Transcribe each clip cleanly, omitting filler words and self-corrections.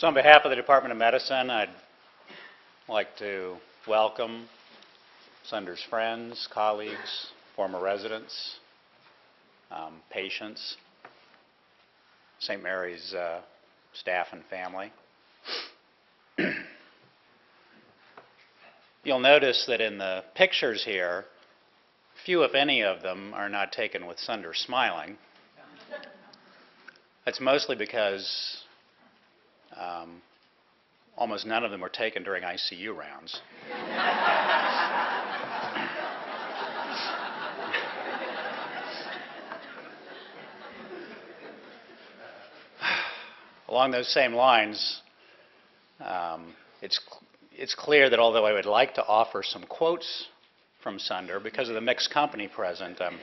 So on behalf of the Department of Medicine, I'd like to welcome Sunder's friends, colleagues, former residents, patients, St. Mary's staff and family. You'll notice that in the pictures here, few if any of them are not taken with Sunder smiling. That's mostly because almost none of them were taken during ICU rounds. Along those same lines, it's clear that although I would like to offer some quotes from Sunder, because of the mixed company present, I'm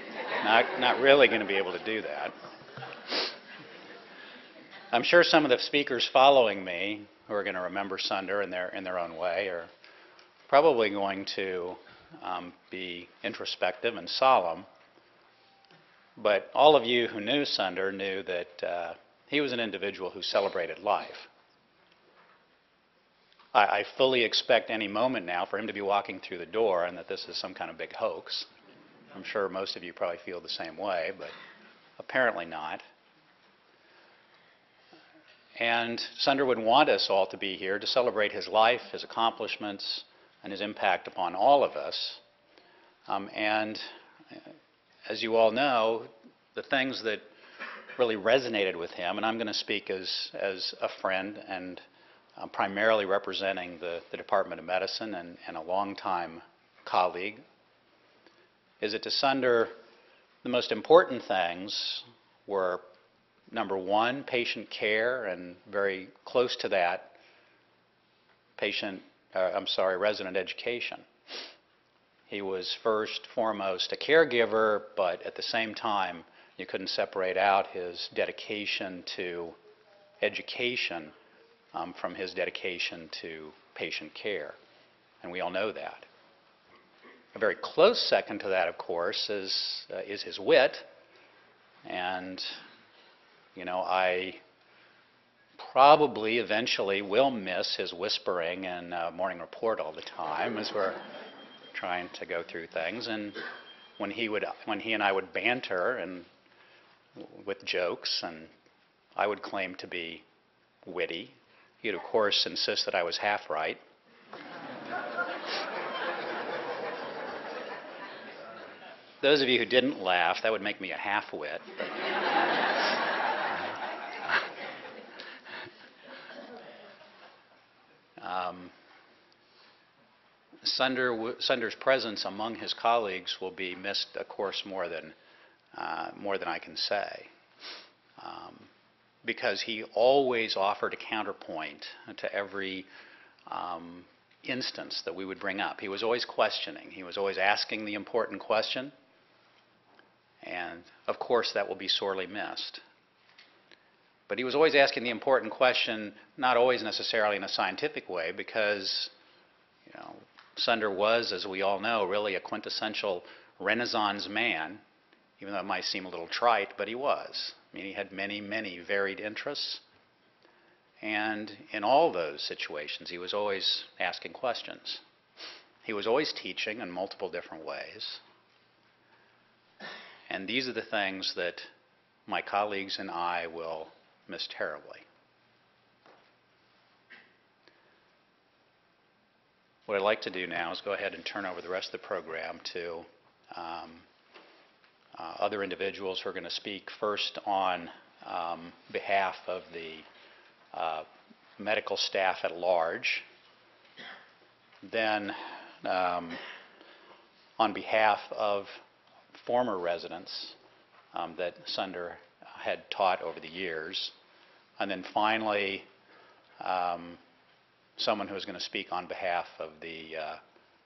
not really going to be able to do that. I'm sure some of the speakers following me, who are going to remember Sunder in their own way, are probably going to be introspective and solemn. But all of you who knew Sunder knew that he was an individual who celebrated life. I fully expect any moment now for him to be walking through the door and that this is some kind of big hoax. I'm sure most of you probably feel the same way, but apparently not. And Sunder would want us all to be here to celebrate his life, his accomplishments, and his impact upon all of us. And as you all know, the things that really resonated with him, and I'm going to speak as a friend and primarily representing the Department of Medicine and a longtime colleague, is that to Sunder, the most important things were, number one, patient care, and very close to that, resident education. He was first, foremost a caregiver, but at the same time, you couldn't separate out his dedication to education from his dedication to patient care, and we all know that. A very close second to that, of course, is his wit, and you know, I probably eventually will miss his whispering in Morning Report all the time as we're trying to go through things. And when he and I would banter and with jokes, and I would claim to be witty, he'd of course insist that I was half right. Those of you who didn't laugh, that would make me a half-wit. Sunder's presence among his colleagues will be missed, of course, more than I can say, because he always offered a counterpoint to every instance that we would bring up. He was always questioning. He was always asking the important question, and of course that will be sorely missed. But he was always asking the important question, not always necessarily in a scientific way, because Sunder was, as we all know, really a quintessential Renaissance man, even though it might seem a little trite, but he was. I mean, he had many, many varied interests, and in all those situations, he was always asking questions. He was always teaching in multiple different ways, and these are the things that my colleagues and I will miss terribly. What I'd like to do now is go ahead and turn over the rest of the program to other individuals who are going to speak first on behalf of the medical staff at large, then on behalf of former residents that Sunder had taught over the years, and then finally someone who is going to speak on behalf of the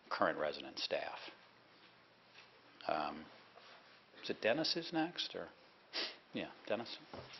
current resident staff. Is it Dennis who's next? Or? Yeah, Dennis.